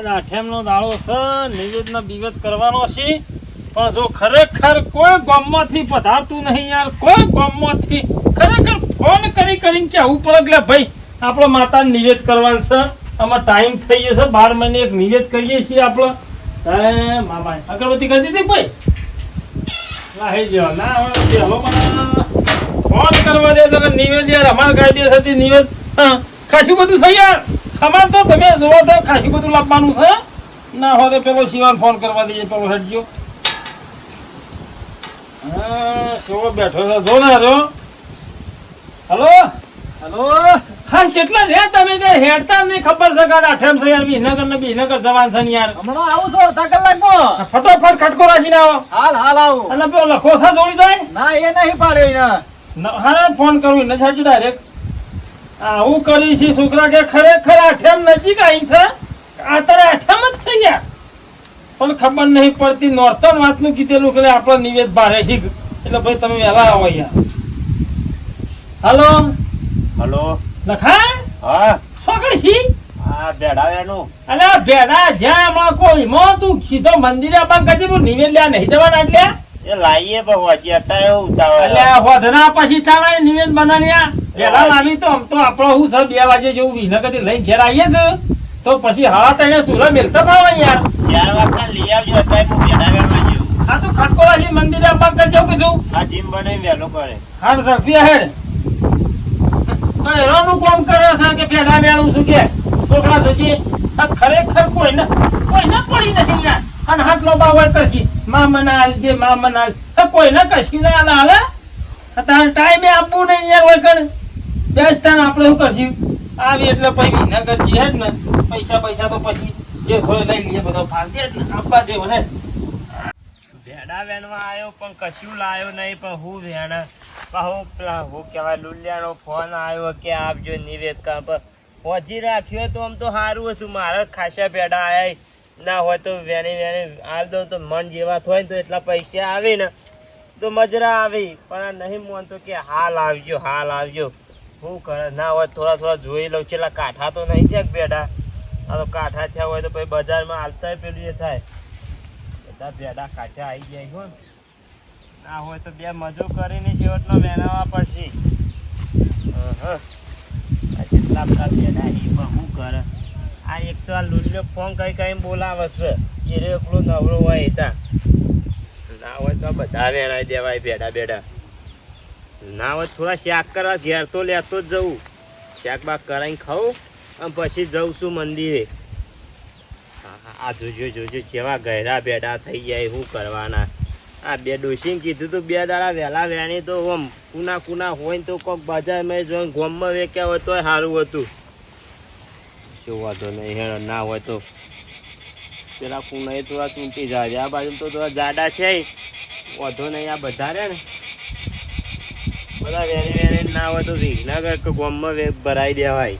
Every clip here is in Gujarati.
આજ આઠેમનો દાડો છે, નિવેદન બિવેદ કરવાનો છે, પણ જો ખરેખર કોઈ ગામમાંથી પધારતું નહીં યાર, કોઈ ગામમાંથી ખરેખર ફોન કરીને કેવું પડે કે ભાઈ આપણો માતાને નિવેદ કરવાનું છે, આમાં ટાઈમ થઈ ગયો છે, 12 મહિને એક નિવેદ કરીએ છીએ આપણે. મામા અગરબત્તી કરી દીધી ભાઈ લાહી ગયો ના હવે હલો ફોન કરવા દે તો નિવેદ યાર અમારે કાયદેસર હતી નિવેદ ખાસું બધું છે યાર. અમારે તો તમે જોવો તો ખાસું બધું લાવવાનું છે, ના હોય તો પેલો શિવાન ફોન કરવા દઈએ, પેલો હેડજો. હા શિવો બેઠો છે જો ને જો. હલો હલો હા કેટલા રે તમે કે હેડતા નહીં ખબર છે કે આઠેમ છે યાર, વિસનગર ને વિસનગર જવાન છે યાર. હમણાં આવું છો અડધા કલાકમાં. ફટોફટ ખટકો રાખીને આવો. હાલ આવું. અને પેલો લખોસા જોડી જાય ના એ નહીં પાડે હા ફોન કરવું ને સાચું ડાયરેક્ટ આવું કરી છે છોકરા કે ખરેખર આઠેમ નજીક આવી છે, અત્યારે આઠેમ જ છે યાર, પણ ખબર નહીં પડતી. નોર્તન વાતનું કીધેલું કે આપણો નિવેદ ભારે છે એટલે ભાઈ તમે વહેલા આવો યાર. હલો હલો લખા હા સોકડી છી આ બેડાયાનું અલે ભેડા જ્યાં હમણાં કોઈ મો તું સીધો મંદિરે આપણ કરતી પણ નિવેદ લ્યા નહીં જવાના એટલે એ લાઈએ ભગવાજી અત્યારે એવું ઉતાવળ એટલે વધના પછી ચાલે નિવેદ બનાવ્યા વેલા લાવી તો આમ તો આપણો હું સર 2 વાગે જેવું વિનગરથી લઈને ઘેર આવીએ કે તો પછી હાડા તઈને સુરા મેલતા ભાવ યાર 4 વાગતા લઈ આવજો અત્યારે હું બેડાવ્યામાં જેવું. આ તો ખટકોલાજી મંદિરે આપણ કરજો કીધું આ જીમ બને વહેલો કરે હાડ ઝડપી હેડ એનું કામ કરે છે કે પેલા વેણું છું કે છોકરા જોજી આ ખરેખર કોઈને પડી નહીં યાર. અને હાથ નો બાવળ કરશી માં મનાલ જે માં મનાલ કોઈને કશું ના હાલે તારે ટાઈમે આપવું નહીં યાર હોય કર બેસતા આપણે શું કરશું આવી એટલે પછી વિનગર જઈએ જ ને પૈસા તો પછી જે હોય લઈ લઈએ બધો ફાલતી જ ને આપવા દેવો ને. ભેડા વેણવા આવ્યો પણ કશું લાયો નહીં, પણ હું વેણા પાહો પેલા હું કહેવાય લુલિયાનો ફોન આવ્યો કે આપજો નિવેદ કા પર પહોંચી રાખ્યો તો આમ તો સારું હતું. મારા ખાસા ભેડા આવ્યા ના હોય તો વેણી હાલ દઉં તો મન જેવા થાય ને તો એટલા પૈસા આવે ને તો મજરા આવી, પણ આ નહીં માનતો કે હાલ આવજો શું કરે. ના હોય થોડા જોઈ લઉં છેલ્લા કાંઠા તો નહીં છે ભેડા, આ તો કાંઠા થયા હોય તો પછી બજારમાં હાલતા પેલું એ થાય. બધા ભેડા કાંઠા આવી જાય હોય ના હોય તો 2 મજો કરીને છેવટનો વેણાવા પડશે. આ જેટલા બધા ભેડા એ પણ શું કરે. આ એક તો આ લુલ્યો ફોન કઈ બોલાવે છે એ એકલો નવરો હોય ત્યાં ના હોય તો બધા વેણાઈ દેવાય બેડા ના હોય થોડા શાક કરવા ઘેર તો લેતો જ જવું, શાક બાક કરાવીને ખાઉં અને પછી જઉં છું મંદિરે. આ જોજો જેવા ગહેરા બેડા થઈ જાય શું કરવાના. આ 2 ડોશીને કીધું તો 2 દાડા વહેલા વેણી તો આમ કુના હોય ને તો કોઈક બજારમાં જોઈને ગોમમાં વેચ્યા હોય તોય સારું હતું. શું વાંધો નહીં હેરો ના હોય તો પેલા કુના એ થોડા ચૂંટી જાય, આ બાજુ તો થોડા જાડા છે વાંધો નહીં. આ બધા રે ને બધા વેણી ના હોય તો વિઘ્નગર કે ગોમમાં ભરાઈ દેવાય.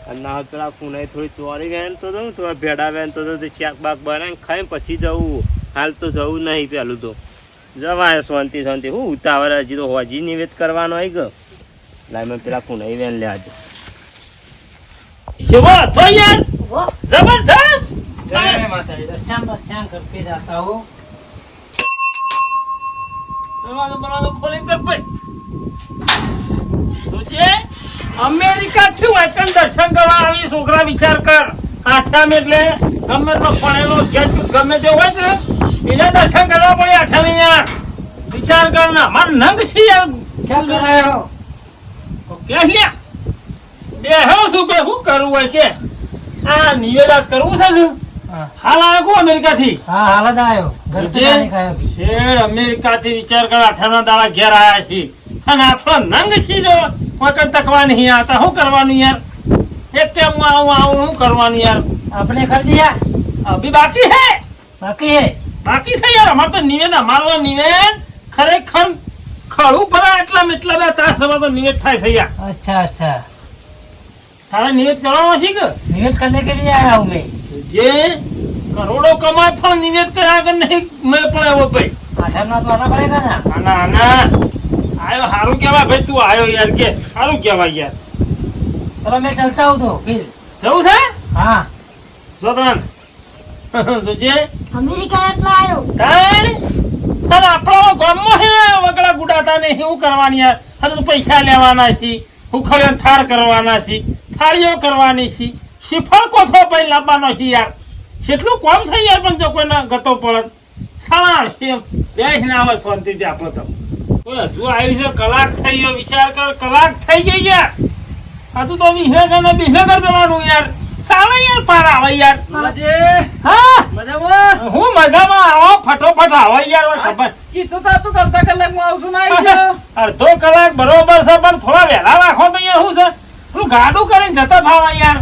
અને ના હોય પેલા કુના થોડી ચોરી વેણ તો દઉં થોડા ભેડા વેણ તો શાક બાક બનાવીને ખાઈને પછી જવું. હાલ તો જવું નહીં, પેલું તો જવાય શાંતિ શું ઉતાવળ હજી તો હજી નિવેદ કરવાનો હોય કે લાય મેં પેલા કુના વેણ લે આજે શિવા તો યાર જબરદસ્ત જય માતાજી. દર્શન કરકે જાતા હો. દરવાજો ખોલી કર ભાઈ જોજે અમેરિકા થી વાચન દર્શન કરવા આવી છોકરા વિચાર કર. આઠમ એટલે ગમે તો પડેલો ગમે તે હોય ને એને દર્શન કરવા પડે આઠમ યાર. વિચાર કર ના માર નંગ છે યાર. ક્યાં કરાયો? કે લ્યા બેહો શું બે શું કરવું હોય કે આ નિવેદાસ કરવું છે કે હાલ આવ્યો કો અમેરિકા થી? હા હાલ જ આવ્યો. ઘર તો નહીં ખાયો. શેર અમેરિકા થી વિચાર કર આઠમના દાડા ઘેર આયા છે અને આપણો નંગ છે જો વખત તકવા નહીં આવતા શું કરવાનું યાર. એક ટાઈમ આવું શું કરવાનું યાર. આપણે કરી દિયા અભી બાકી હે છે યાર. અમાર તો નિવેદ અમારો નિવેદ ખરેખર ખડું ભરા એટલા બે તાસ સવા તો નિવેદ થાય છે યાર. अच्छा તારે નિવેદ કરવાનો છે કે निवेद करने के लिए आया हूँ मैं. જે કરોડો કમાય પણ નિવેદ કર્યા વગર નહીં મેળ પડે એવો ભાઈ. आठम तो आना पड़ेगा ना. ના આયો સારું કેવાય ભાઈ. તું આયો યાર કે સારું કેવાય યાર. चलो मैं चलता हूँ तो फिर. જવું છે हाँ જો તને જોજે અમેરિકા એટલા આવ્યો કાંઈ અને આપણો ગામમાં હે વગડા ગુડાતા ને એવું કરવાની યાર આ તો પૈસા લેવાના છે ઉખડ્યો થાળ કરવાના છે થાળીઓ કરવાની છે શ્રીફળ કોથળો પૈ લાવવાનો છે યાર કેટલું કોમ છે યાર પણ જો કોઈને ગતો પડત સાણા બેસીને આવે શાંતિથી આપણો તો કોઈ હજુ આવી છે કલાક થઈ ગયો વિચાર કર કલાક થઈ ગઈ યાર હજુ તો વિહનગર જવાનું યાર સારા યાર પાર આવે યાર હા મજામાં હું મજામાં આવો ફટોફટ આવો યાર ખબર કીધું તા તું કરતા કલાક હું આવશું ના આવી ગયો અડધો કલાક બરોબર છે પણ થોડા વહેલા રાખો તો યાર શું છે પેલું ગાડું કરીને જતા થાવા યાર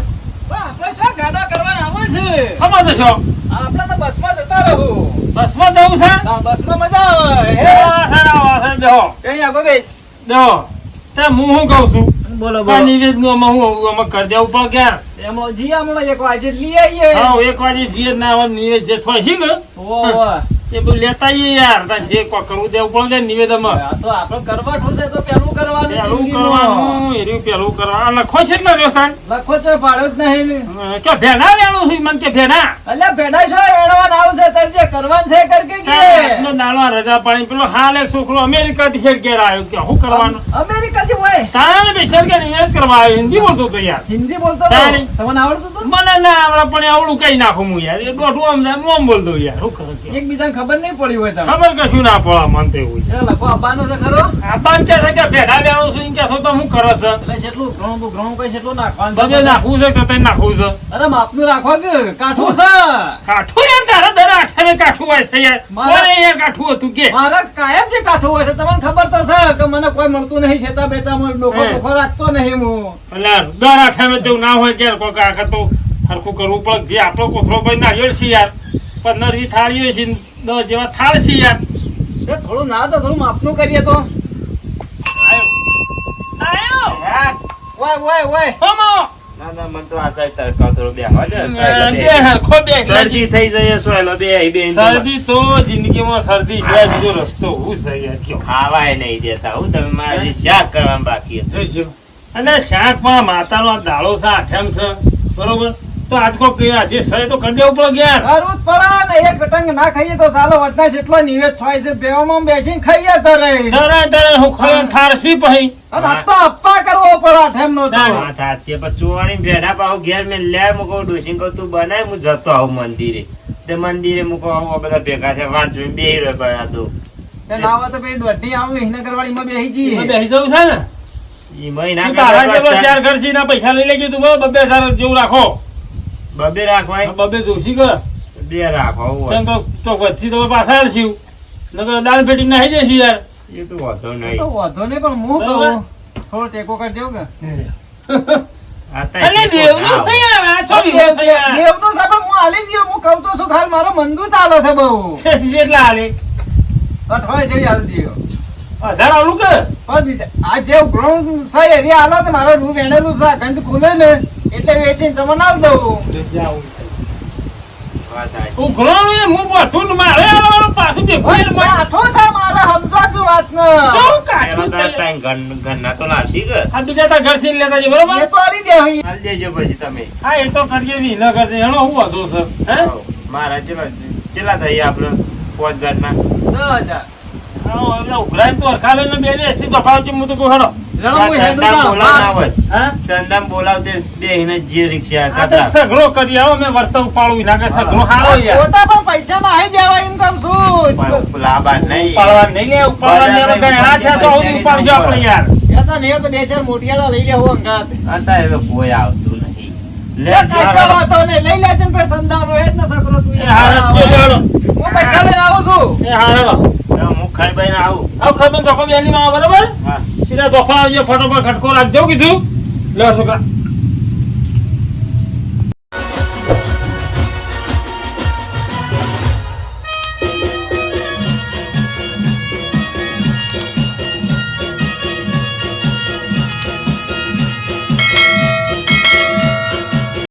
આપણે શું ગાડા કરવાના આવે છે ખબર છો આપણે તો બસમાં જતા રહું બસમાં જવું છે હા બસમાં મજા આવે હે બેહો કઈ આગો બેસ બેહો તે હું શું કહું છું બોલો આ નિવેદનું હું કરી દેવું પડે ક્યાં એમાં જી હમણાં એક વાજે લઈ આવીએ હા એક વાગે જીએ ના આવે નિવેદ જે થોય છે ને ઓહ એ બધું લેતા આવીએ યાર તાર જે કોઈ કરવું દેવું પડે નિવેદનમાં આ તો આપણે કરવાઠું છે તો પેલું કરવાનું પેલું જિંદગીમાં. કરવાનું એર્યું પેલું કરવાનું લખો છે એટલે વ્યવસ્થાન લખો છો ભાડું જ નહીં કે ભેના વેણું છે મને કે ભેના અલ્યા ભેડા છો એડવાન આવશે તાર જે કરવાનું છે કર કે એટલો નાનો રજા પાણી પેલો હાલ એક છોકરો અમેરિકા થી છેડ ઘેર આવ્યો કે શું કરવાનું અમેરિકાથી હોય તારે બેસર કે નિવેદ કરવા આવ્યો હિન્દી બોલતો તો યાર હિન્દી બોલતો તો તારી. તમને આવડતું હતું મને ના આવડે પણ આવડું કઈ નાખું હું યાર એ દોઢું આમ જાય હું આમ બોલતો યાર શું કરે કે એકબીજાને ખબર નહીં પડી હોય તમને ખબર કશું ના પડે મન તો એવું એ લખો આપવાનું છે ખરો આબાન કે છે કે ભેડા વેણું છું કે છો તો હું કરે છે એટલે કેટલું ઘણું કઈ કેટલું નાખવાનું તમે છે નાખવું છે કે તઈ નાખવું છે અરે માપનું રાખવા કે કાઠું છે કાઠું યાર તારા દર આઠમે કાઠું હોય છે યાર મારા- કોને યાર કાઠું હતું કે મારા કાયમ જે કાઠું હોય છે તમને ખબર તો છે કે મને કોઈ મળતું નહીં શેતા બેતામાં ડોકો હે. ડોકો રાખતો નહીં હું એટલે દર આઠમે તેવું ના હોય કે કોઈ કાકા તો હરખું કરવું પડે જે આપણો કોથળો ભાઈ નારિયેળ છે યાર 15-20 થાળીઓ છે 10 જેવા થાળ છે યાર એ થોડું ના તો થોડું માપનું કરીએ તો આયો વાય વાય વાય હોમો ના ના મને તો આ સાઈડ તડકા થોડો બેહવા દે બે હરખો બે શરદી થઈ જાય સોયલો બે શરદી તો જિંદગીમાં શરદી છે બીજો રસ્તો હું છે યાર કયો ખાવાય નહીં દેતા હું તમે મારી શાક કરવાનું બાકી હતું. જોજો અને શાક પણ માતાનો આ દાળો છે આઠમ છે બરોબર તો આજકો કે આજે સરે તો કરી દેવું પડે યાર કરવું જ પડે ને એક ટંગ ના ખાઈએ તો સાલો વધના જેટલો નિવેદ થાય છે બેવામાં બેસીને ખાઈએ તરે તરે હું ખોય થારસી પહી અને આ તો અપ્પા કરવો પડે ઠેમનો તો ના. વાત સાચી છે, પણ ચોવાણી ભેડા પાવ ઘેર મેં લે મૂકો ડોશી કહું તું બનાય હું જતો આવું મંદિરે તે મંદિરે મૂકો આવું આ બધા ભેગા થયા વાટ જોઈને બેહી રહ્યો પડ્યા તો તે ના હોય તો પછી દોઢી આવું હિનગરવાડીમાં બેસી જઈએ બેસી જવું છે ને ઈ મહિના તું તારા જેવો કરતા ચાર ઘરથી ના પૈસા લઈ લેજો તું બબે હજાર જેવું રાખો બબે રાખવાય બબે જોશી કર બે રાખો આવું હોય. ચમ તો વચ્ચે તો પાછા આવશું નકર દાળ પેટી નાહી જઈશું યાર એ તો વાંધો તો નહીં વાંધો નહીં પણ હું કહું થોડો ટેકો કરજો કે આ તો અરે દેવનું છે યાર આ છો વિદેશ છે યાર દેવનું સાહેબ હું હાલી દઉં હું કહું તો શું ખાલી મારો મંદુ ચાલે છે બહુ કેટલા હાલે અઠવાડિયે જેવી હાલી દઉં 1000 આવલું કે પણ આ જે ઉઘરાણું છે એરિયા હાલો તો મારો રૂ વેણેલું છે ગંજ ખુલે ને એટલે વેચીને તમને ના દઉં વાત સાચી. ઉઘરાણું એ હું બધું મારે આવવાનું પાછું દેખું યાર મને આઠો છે મારા સમજો તું વાત ને કેવું કાઠું એમાં છે તારા યાર. ત્રણ ઘરના તો લાવશી કે આ બીજા તાર ઘર સીન લેતા છે બરોબર એ તો હાલી દે અહીં. હાલ દેજો પછી તમે હા એ તો કરીએ વિનગર છે એનો હું વાંધો છે હે મારા ચેલા થઈ આપણે 5 ઘરના 10,000 આવો એટલે ઉઘરાઈને તો હરખા લઈને બે એસટી દફાવ છે હું તો કહું હેડો લડો હું હેડું સંદામ જાઉં. બોલાવ ના હોય હા સંદામ બોલાવતે બે એને જે રિક્ષા આ તો સગડો કરી આવો મેં વર્તવ પાડું ના કે સગડો હારો યાર ખોટા પણ પૈસા ના આવી જવા એમ કેમ શું લાભા નહીં ઉપાડવા નહીં લે ઉપાડવાની હવે ઘણા થયા તો હવે ઉપાડજો આપણે યાર કહેતા નહીં તો બે ચાર મોટિયાળા લઈ લેવો અંગાત અત્યારે તો કોઈ આવતું નહીં લે કશો વાંધો નહીં. લઈ લેજે ને પછી સંદાનો હેડ ને સકરો તું એ હારો જ જો હેડો હું પૈસા લઈને આવું છું એ હારો હું ખાઈ ભાઈ આવું આવ ખબર ધોકો બેની માં બરાબર હા સીધા ધોકો આવજો ફટોફટ ખટકો રાખજો કીધું લે છોકરા